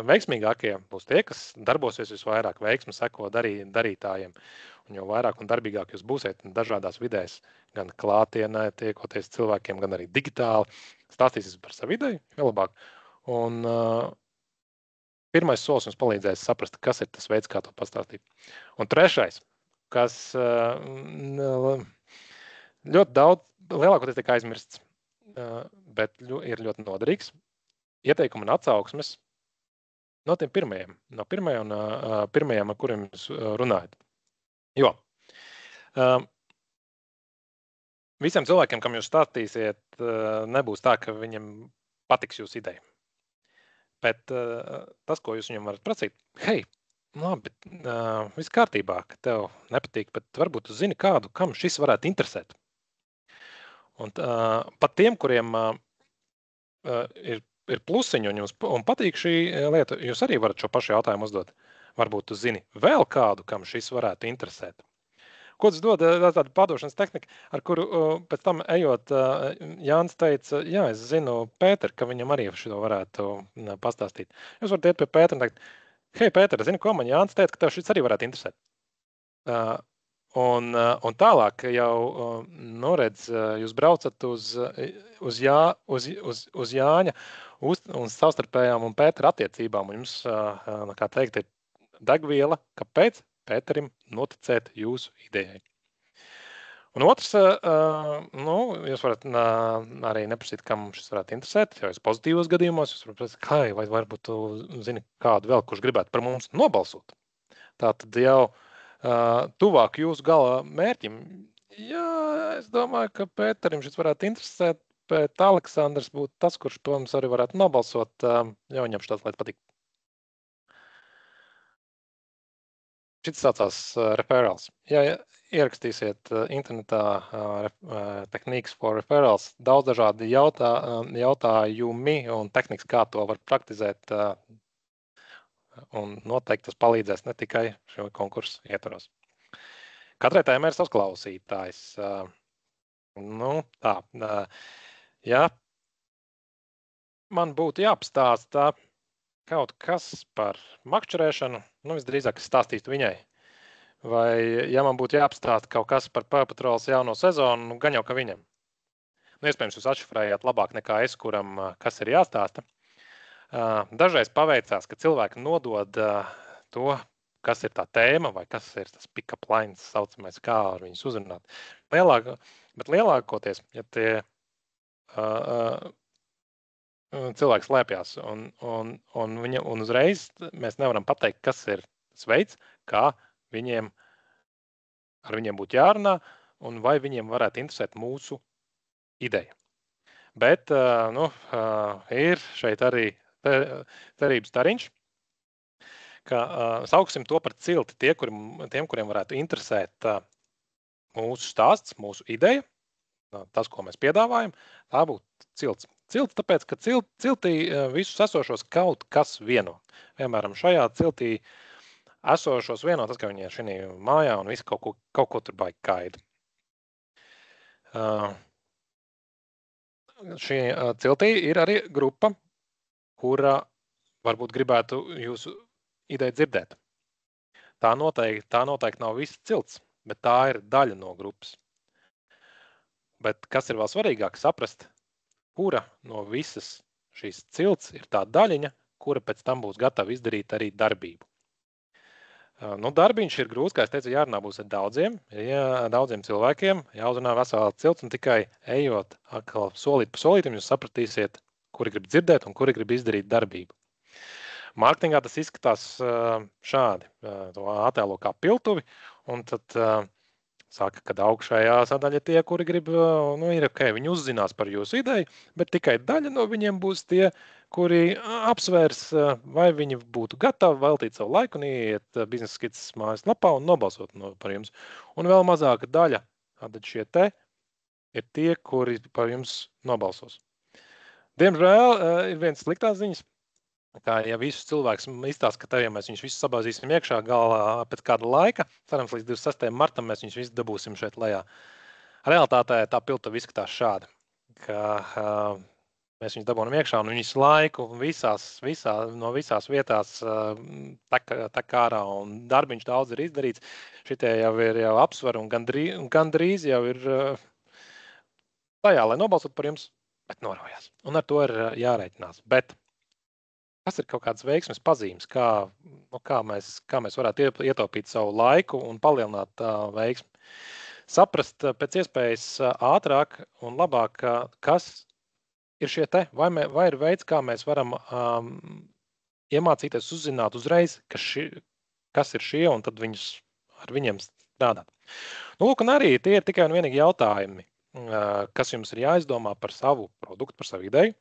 veiksmīgākie būs tie, kas darbosies visvairāk, veiksmi seko darītājiem. Un jo vairāk un darbīgāk jūs būsiet dažādās vidēs, gan klātienē, tiekoties cilvēkiem, gan arī digitāli, stāstīsies par savu ideju, jo labāk. Un pirmais solis jums palīdzēs saprast, kas ir tas veids, kā to pastāstīt. Un trešais, kas ļoti daudz, lielākoties tiek aizmirsts, bet ir ļoti noderīgs. Ieteikumi un atsauksmes no tiem pirmajiem, ar kuriem jūs runājat. Jo visiem cilvēkiem, kam jūs stāstīsiet, nebūs tā, ka viņam patiks jūsu ideja. Bet tas, ko jūs viņam varat prasīt, hei, labi, viss kārtībā, ka tev nepatīk, bet varbūt tu zini kādu, kam šis varētu interesēt. Un pat tiem, kuriem ir plusiņi un patīk šī lieta, jūs arī varat šo pašu jautājumu uzdot. Varbūt tu zini vēl kādu, kam šis varētu interesēt. ko tas dod, tāda pārdošanas tehnika, ar kuru pēc tam ejot, Jānis teica, jā, es zinu Pēteru, ka viņam arī šo varētu pastāstīt. Jūs varat iet pie Pētera un teikt, hei, Pēter, zini ko, man Jānis teica, ka tev šis arī varētu interesēt. Un tālāk jau, redz, jūs braucat uz Jāņa un savstarpējām un Pētera attiecībām, un jums, kā teikt, ir degviela, kāpēc Pēterim noticēt jūsu idejai. Un otrs, jūs varat arī neprasīt, kam šis varētu interesēt, jo es pozitīvos gadījumos, jūs varat prasīt, vai varbūt tu zini kādu vēl, kurš gribētu par mums nobalsot. Tātad jau tuvāk jūsu gala mērķim. Jā, es domāju, ka Pēterim šis varētu interesēt, bet Aleksandrs būtu tas, kurš to mums arī varētu nobalsot, jo viņam šitās lietas patīk. Šis saucās referrals. Ja ierakstīsiet internetā techniques for referrals, daudz dažādi jautājumi un tehnikas, kā to var praktizēt, un noteikti tas palīdzēs ne tikai šo konkursu ietvaros. Katrai tēmai ir savs klausītājs. Ja man būtu jāapstāsta kaut kas par makšķerēšanu, visdrīzāk es stāstītu viņai. Vai, ja man būtu jāapstāsta kaut kas par PAW Patrols jauno sezonu, gan jau ka viņam. Iespējams, jūs atšifrējāt labāk nekā es, kuram kas ir jāstāsta. Dažreiz paveicās, ka cilvēki nodod to, kas ir tā tēma, vai kas ir tas pick-up lines, saucamais, kā ar viņus uzrunāt. Bet lielākoties, ja tie cilvēks slēpjas, un uzreiz mēs nevaram pateikt, kas ir tas veids, kā ar viņiem būtu jārunā, un vai viņiem varētu interesēt mūsu ideja. Bet ir šeit arī cerības tariņš, ka sauksim to par cilti tiem, kuriem varētu interesēt mūsu stāsts, mūsu ideja, tas, ko mēs piedāvājam, tā būtu cilts. Cilts, tāpēc, ka ciltī visus esošos kaut kas vieno. Piemēram, šajā ciltī esošos vieno, tas, ka viņi ir šī mājā un visi kaut ko tur baigi gaida. Šī ciltī ir arī grupa, kura varbūt gribētu jūsu ideju dzirdēt. Tā noteikti nav viss cilts, bet tā ir daļa no grupas. Bet kas ir vēl svarīgāk saprast, kura no visas šīs cilts ir tā daļiņa, kura pēc tam būs gatava izdarīt arī darbību. Darbiņš ir grūts, kā es teicu, jārunā būs ar daudziem cilvēkiem, jāuzrunā vesela cilts, un tikai ejot atkal solīt pa solītim, jūs sapratīsiet, kuri grib dzirdēt un kuri grib izdarīt darbību. Mārketingā tas izskatās šādi, to attēlo kā piltuvi, un tad saka, ka augšējā sadaļa tie, kuri grib, ir ok, viņi uzzinās par jūsu ideju, bet tikai daļa no viņiem būs tie, kuri apsvērs, vai viņi būtu gatavi veltīt savu laiku un ieiet biznesa skices mājaslapā un nobalsot par jums. Un vēl mazāka daļa, tad šie te ir tie, kuri par jums nobalsos. Diemžēl ir viens sliktās ziņas, kā ja visus cilvēks izstāsta, ka tev, ja mēs viņus visus sabāzīsim iekšā galā pēc kāda laika, cerams, līdz 26. martam mēs viņus visus dabūsim šeit lejā. Realitātē tā piltuva izskatās šādi, ka mēs viņus dabūnam iekšā un viņus laiku no visās vietās tek ārā un darbiņš daudz ir izdarīts. Šitie jau ir apsver un gandrīz jau ir tajā, lai nobalsot par jums, bet norojās. Un ar to ir jārēķinās. Bet kas ir kaut kādas veiksmes pazīmes, kā mēs varētu ietaupīt savu laiku un palielināt veiksmi? Saprast pēc iespējas ātrāk un labāk, kas ir šie te, vai ir veids, kā mēs varam iemācīties uzzināt uzreiz, kas ir šie, un tad ar viņiem strādāt. Lūk, un arī tie ir tikai un vienīgi jautājumi, kas jums ir jāizdomā par savu produktu, par savu ideju.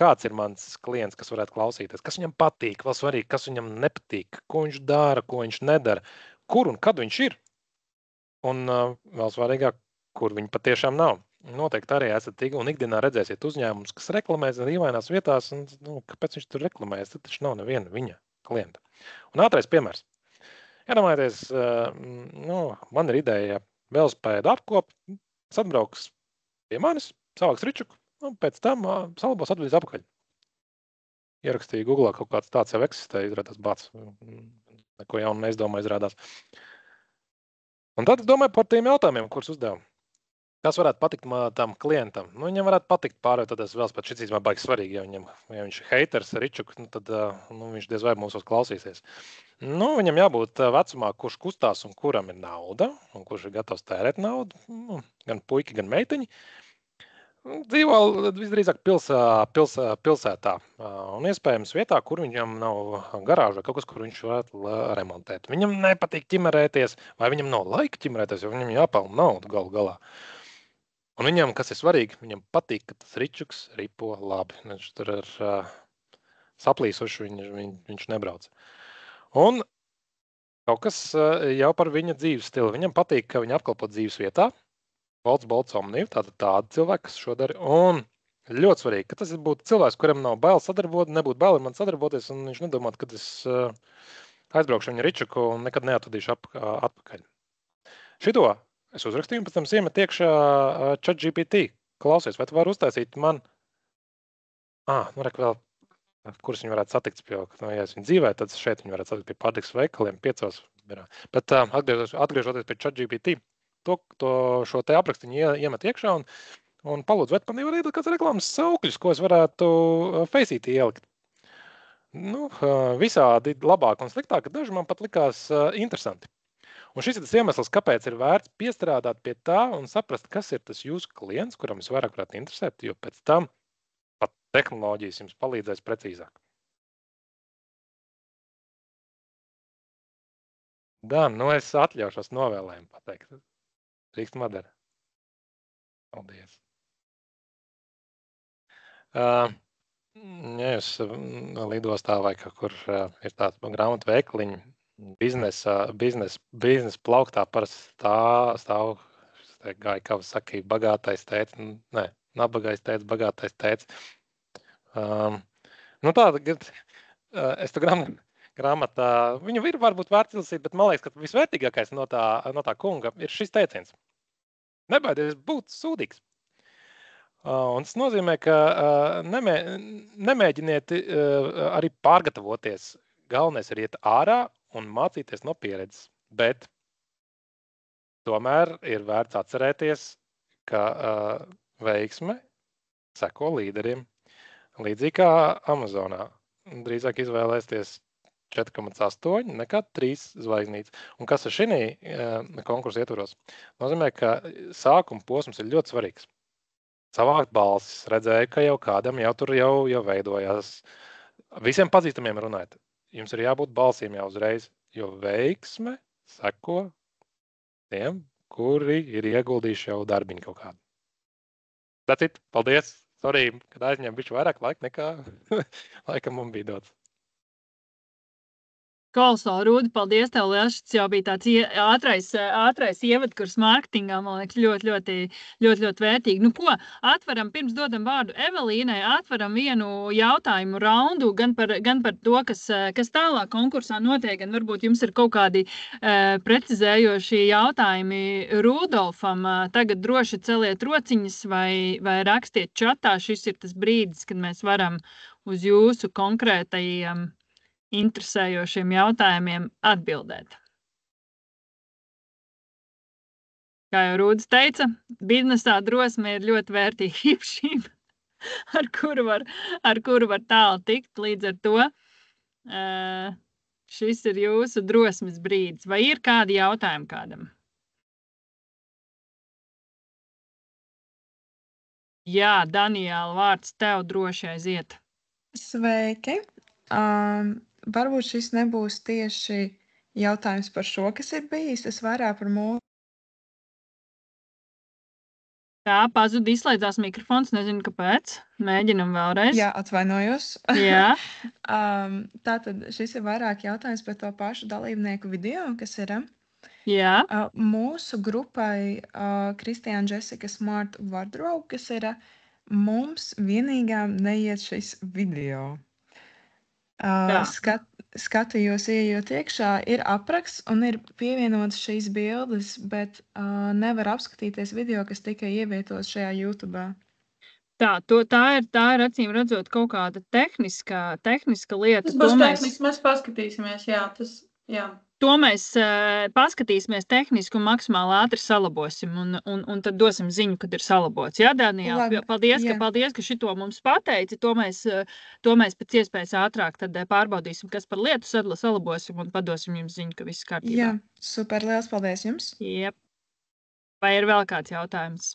Kāds ir mans klients, kas varētu klausīties, kas viņam patīk, vēl svarīgi, kas viņam nepatīk, ko viņš dara, ko viņš nedara, kur un kad viņš ir. Un vēl svarīgāk, kur viņi patiešām nav. Noteikti arī esat un ikdienā redzēsiet uzņēmumus, kas reklamēs dīvainās vietās, un kāpēc viņš tur reklamēs, tad taču nav neviena viņa klienta. Un ātrais piemērs. Iedomājieties, man ir ideja velospēdu apkop, atbrauks pie manis, savāks ričuku, un pēc tam salabos atvedīs apakaļ. Ierakstīju Googlā, kaut kāds tāds jau eksistē, izrādās bāc. Neko jaunu neizdomāju, izrādās. Un tad es domāju par tiem jautājumiem, kurus uzdevu. Kas varētu patikt tam klientam? Viņam varētu patikt pārējot, tad es vēl pēc šis īstenībā baigi svarīgi, ja viņš ir heiters, ričuk, tad viņš diez vai mūsos klausīsies. Viņam jābūt vecumā, kurš kustās un kuram ir nauda, un kurš ir gatavs tērēt naudu, gan puiki, gan meitiņi. Dzīvo visdrīzāk pilsētā un iespējams vietā, kur viņam nav garāža, kaut kas, kur viņš varētu remontēt. Viņam nepatīk ķimerēties, vai viņam nav laika ķimerēties, jo viņam jāpelna naudu galu galā. Un viņam, kas ir svarīgi, viņam patīk, ka tas ričuks ripo labi. Viņš tur ir saplīsuši, viņš nebrauc. Un kaut kas jau par viņa dzīves stilu. Viņam patīk, ka viņa apkalpo dzīves vietā. Bolts omnīv, tāda cilvēka, kas šo dara. Un ļoti svarīgi, ka tas būtu cilvēks, kuram nav bail sadarboties, nebūtu bail man sadarboties, un viņš nedomāt, kad es aizbraukšu viņa ričuku un nekad neatvedīšu atpakaļ. Šito es uzrakstīju, un pēc tam iemet iekšā ChatGPT. Klausies, vai tu vari uztaisīt man? Rek vēl, kurus viņi varētu satikt, ja es viņu dzīvē, tad šeit viņi varētu satikt pie pārtikas veikaliem 5. Bet atgriežoties pie ChatGPT, šo te aprakstiņu iemet iekšā un palūdzu, vai man nevar iedot kāds reklāmas saukļus, ko es varētu Faceitī ielikt. Visādi labāk un sliktāk, daži man pat likās interesanti. Un šis ir tas iemesls, kāpēc ir vērts piestrādāt pie tā un saprast, kas ir tas jūsu klients, kuram es vairāk varētu interesēt, jo pēc tam pat tehnoloģijas jums palīdzēs precīzāk. Dan, es atļaušos novēlējumu pateikt. Rīkst madara. Paldies. Ja jūs lidostā vai kur ir tāds grāmatu veikaliņi, biznesa plauktā parasti stāv, gāja, kā saka, bagātais tēts, nabagais tēts, bagātais tēts. Tāda, es tā grāmatā, viņu ir varbūt vērts izlasīt, bet man liekas, ka visvērtīgākais no tā kunga ir šis teiciens. Nebaidies būt sūdīgs. Un tas nozīmē, ka nemēģiniet arī pārgatavoties. Galvenais ir iet ārā un mācīties no pieredzes. Bet tomēr ir vērts atcerēties, ka veiksme seko līderiem. Līdzīgi kā Amazonā. Drīzāk izvēlēsties 4,8 nekā 3 zvaigznītes. Un kas ir šī konkursa ietvaros? Nozīmē, ka sākuma posms ir ļoti svarīgs. Savākt balsis, redzēju, ka jau kādam tur veidojās. Visiem pazīstamiem runājot. Jums ir jābūt balsīm jau uzreiz, jo veiksme seko tiem, kuri ir ieguldījuši jau darbiņu kaut kādu. That's it. Paldies. Sorry, kad aizņem bišķi vairāk laika nekā laikam man bija dots. Kolosāli, Rūdi, paldies tev liels. Šis jau bija tāds ātrais ievadkurs mārketingā, man liekas, ļoti vērtīgi. Ko, atveram, pirms dodam vārdu Evelīnai, atveram vienu jautājumu raundu, gan par to, kas tālāk konkursā notiek, gan varbūt jums ir kaut kādi precizējoši jautājumi Rudolfam. Tagad droši celiet rociņas vai rakstiet čatā. Šis ir tas brīdis, kad mēs varam uz jūsu konkrētajiem interesējošiem jautājumiem atbildēt. Kā jau Rūdis teica, biznesā drosme ir ļoti vērtīga īpašība, ar kuru var tālu tikt. Līdz ar to šis ir jūsu drosmes brīdis. Vai ir kādi jautājumi kādam? Jā, Daniela, vārds tev droši aiziet. Sveiki! Varbūt šis nebūs tieši jautājums par šo, kas ir bijis. Tas vairāk par mūsu. Tā, pazuda, izslēdzās mikrofons, nezinu, kāpēc. Mēģinam vēlreiz. Jā, atvainojos. Jā. Tātad šis ir vairāk jautājums par to pašu dalībnieku video, kas ir. Jā. Mūsu grupai Kristiāna Jessica Smart Wardrobe, kas ir mums vienīgām neiet šis video. skatījos, ieejot iekšā, ir apraksts un ir pievienotas šīs bildes, bet nevar apskatīties video, kas tikai ievietots šajā YouTube. Tā ir acīm redzot kaut kāda tehniska lieta. Tas būs tehniski, mēs paskatīsimies, jā. To mēs paskatīsimies tehniski un maksimāli ātri salabosim un tad dosim ziņu, kad ir salabots. Jā, Daniela, paldies, ka šito mums pateici. To mēs pēc iespējas ātrāk tad pārbaudīsim, kas par lietu salabosim un padosim jums ziņu, ka viss kārtībā. Jā, super, liels paldies jums. Jep. Vai ir vēl kāds jautājums?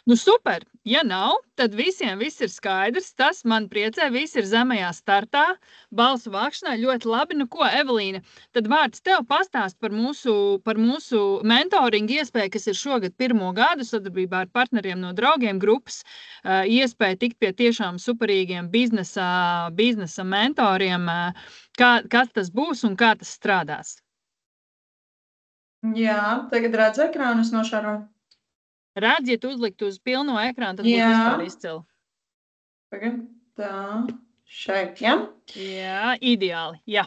Nu super, ja nav, tad visiem viss ir skaidrs, tas man priecē, visi ir zemajā startā, balsu vākšanā ļoti labi. Nu ko, Evelīna, tad vārds tev pastāst par mūsu mentoringu iespēju, kas ir šogad 1. gadu sadarbībā ar partneriem no Draugiem grupas, iespēja tikt pie tiešām superīgiem biznesa mentoriem, kas tas būs un kā tas strādās. Jā, tagad redz ekrānu, es nošāroju. Redz, ja tu uzliktu uz pilno ekrānu, tad būtu vispār izcili. Tagad tā, šeit, jā? Jā, ideāli, jā.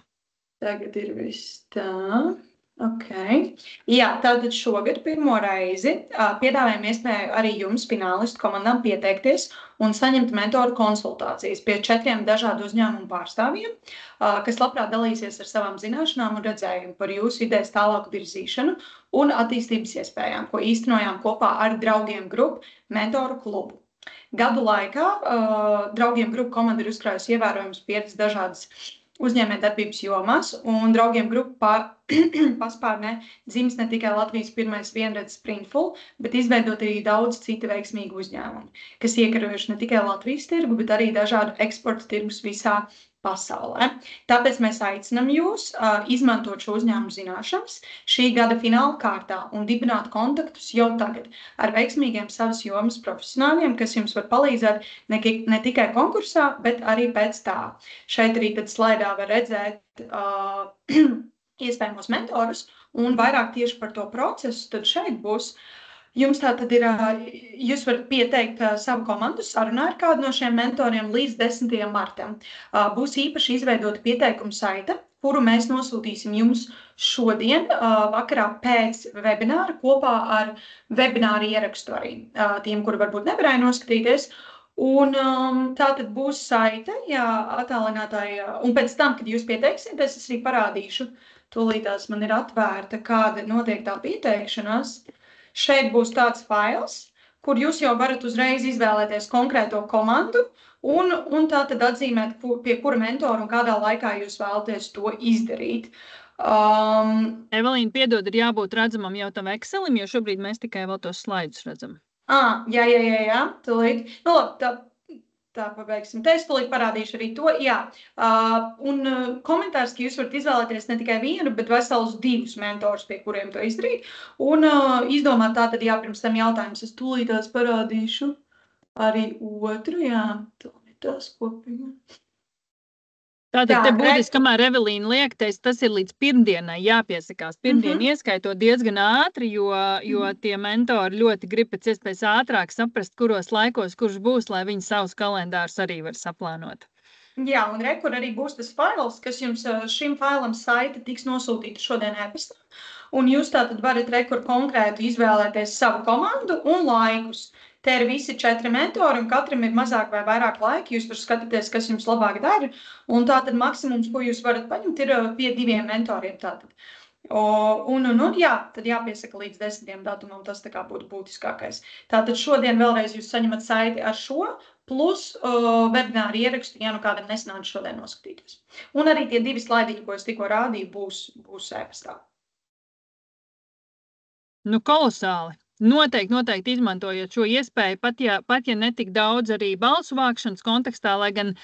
Tagad ir viss tā, ok. Jā, tātad šogad 1. reizi piedāvājam iespēju arī jums, finālistu komandām, pieteikties un saņemt mentoru konsultācijas pie 4 dažādu uzņēmumu pārstāvjiem, kas labprāt dalīsies ar savām zināšanām un redzējumu par jūsu idejas tālāku virzīšanu un attīstības iespējām, ko īstenojām kopā ar Draugiem grupu mentoru klubu. Gadu laikā Draugiem grupu komanda ir uzkrājusi ievērojams pieredzi dažādas uzņēmējdarbības jomās, un Draugiem grupa paspārnē dzimis ne tikai Latvijas pirmais vienredzes Printful, bet izveidot arī daudz citu veiksmīgu uzņēmumu, kas iekarojuši ne tikai Latvijas tirgu, bet arī dažādu eksporta tirgus visā pasaulē. Tāpēc mēs aicinam jūs izmantot šo uzņēmumu zināšanas šī gada fināla kārtā un dibināt kontaktus jau tagad ar veiksmīgiem savas jomas profesionāļiem, kas jums var palīdzēt ne tikai konkursā, bet arī pēc tā. Šeit arī tad slaidā var redzēt iespējamos mentorus un vairāk tieši par to procesu, tad šeit būs. Jums tā tad ir, jūs varat pieteikt savu komandu sarunā ar kādu no šiem mentoriem līdz 10. martam. Būs īpaši izveidota pieteikuma saite, kuru mēs nosūtīsim jums šodien vakarā pēc webināra kopā ar webināru ierakstu arī tiem, kuri varbūt nevarēja noskatīties. Un tā tad būs saite, attālinātāji, un pēc tam, kad jūs pieteiksieties, es arī parādīšu, tūlītās man ir atvērta, kāda notiek tā pieteikšanās. Šeit būs tāds fails, kur jūs jau varat uzreiz izvēlēties konkrēto komandu un tā tad atzīmēt, pie kura mentora un kādā laikā jūs vēlaties to izdarīt. Evelīna, piedod, ir jābūt redzamam jau tam Excelim, jo šobrīd mēs tikai vēl tos slaidus redzam. Jā, tūlīt. Nu, labi, tā pabeigsim. Te es tūlīt parādīšu arī to. Jā. Un komentārs, ka jūs varat izvēlēties ne tikai vienu, bet veselus 2 mentors, pie kuriem to izdarīt. Un izdomāt tā tad, pirms tam jautājums, es tūlītās parādīšu arī otru, tūlītās kopīgi. Tātad te būtiski, kamēr Evelīna liek, tas ir līdz pirmdienai jāpiesakās. Pirmdien ieskaitot diezgan ātri, jo tie mentori ļoti grib pēc iespējas ātrāk saprast, kuros laikos, kurš būs, lai viņi savus kalendārus arī var saplānot. Jā, un kur arī būs tas fails, kas jums šim failam saite tiks nosūtīta šodien e-pastā. Un jūs tātad varat konkrētu izvēlēties savu komandu un laikus. Te ir visi 4 mentori, un katram ir mazāk vai vairāk laika. Jūs tur skatāties, kas jums labāk dara. Un tātad maksimums, ko jūs varat paņemt, ir pie 2 mentoriem. Tātad. Tad jāpiesaka līdz 10. datumam, tas tā kā būtu būtiskākais. Tātad šodien vēlreiz jūs saņemat saiti ar šo, plus webināru ierakstu, ja nu kādam nesanāca šodien noskatīties. Un arī tie 2 slaidiņi, ko es tikko rādīju, būs e-pastā. Nu, kolosāli. Noteikti izmantojot šo iespēju, pat ja netik daudz arī balsu vākšanas kontekstā, lai gan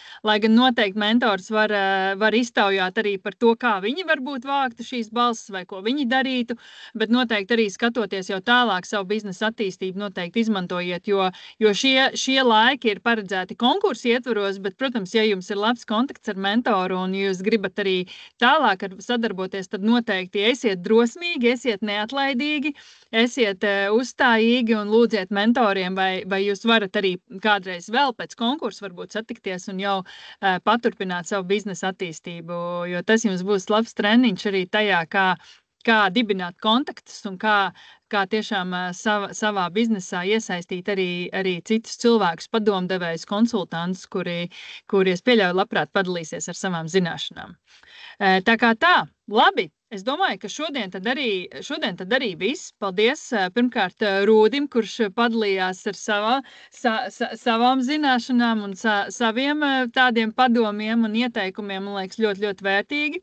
noteikti mentors var iztaujāt arī par to, kā viņi varbūt vāktu šīs balsas vai ko viņi darītu, bet noteikti arī skatoties jau tālāk savu biznesa attīstību, noteikti izmantojiet, jo šie laiki ir paredzēti konkursu ietvaros, bet, protams, ja jums ir labs kontakts ar mentoru un jūs gribat arī tālāk sadarboties, tad noteikti esiet drosmīgi, esiet neatlaidīgi, esiet uzstājīgi un lūdziet mentoriem, vai jūs varat arī kādreiz vēl pēc konkursa varbūt satikties un jau paturpināt savu biznesa attīstību, jo tas jums būs labs treniņš arī tajā, kā dibināt kontaktus un kā tiešām savā biznesā iesaistīt arī citus cilvēkus, padomdevējus, konsultantus, kuri es pieļauju labprāt padalīsies ar savām zināšanām. Tā kā tā, labi. Es domāju, ka šodien tad arī viss. Paldies pirmkārt Rūdim, kurš padalījās ar savām zināšanām un saviem tādiem padomiem un ieteikumiem, man liekas, ļoti, ļoti vērtīgi.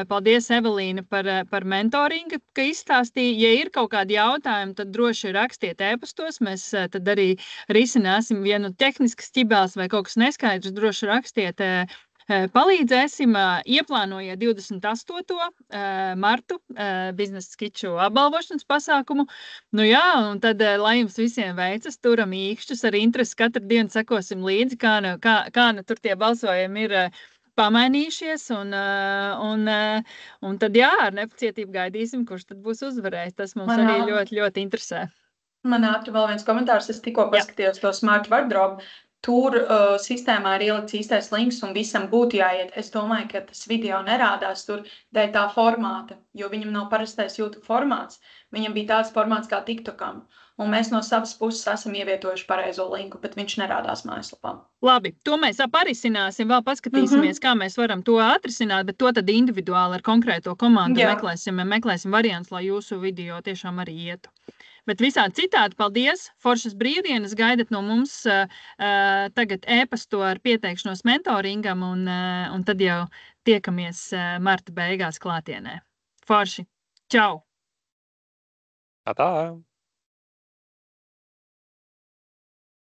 Paldies, Evelīna, par mentoringu, ka izstāstīja. Ja ir kaut kādi jautājumi, tad droši rakstiet e-pastos. Mēs tad arī risināsim vienu tehniskas ķibels vai kaut kas neskaidrs, droši rakstiet. Palīdzēsim, ieplānojiet 28. martu biznesa skiču apbalvošanas pasākumu. Nu jā, un tad, lai jums visiem veicas, turam īkšķus, ar interesi katru dienu sekosim līdzi, kā tur tie balsojumi ir pamainījušies, un tad jā, ar nepacietību gaidīsim, kurš tad būs uzvarējis. Tas mums arī ļoti, ļoti interesē. Man ātri vēl viens komentārs, es tikko paskatījos to Smart Wardrobe. Tur sistēmā ir ielikts īstais links un visam būtu jāiet. Es domāju, ka tas video nerādās tur dēļ tā formāta, jo viņam nav parastais YouTube formāts. Viņam bija tāds formāts kā TikTokam. Un mēs no savas puses esam ievietojuši pareizo linku, bet viņš nerādās mājaslapā. Labi, to mēs aparisināsim, vēl paskatīsimies, kā mēs varam to atrisināt, bet to tad individuāli ar konkrēto komandu meklēsim variants, lai jūsu video tiešām arī ietu. Bet visādi citādi, paldies, foršas brīvdienas, gaidat no mums tagad e-pastu ar pieteikšanos mentoringam, un tad jau tiekamies marta beigās klātienē. Forši, čau! Tā!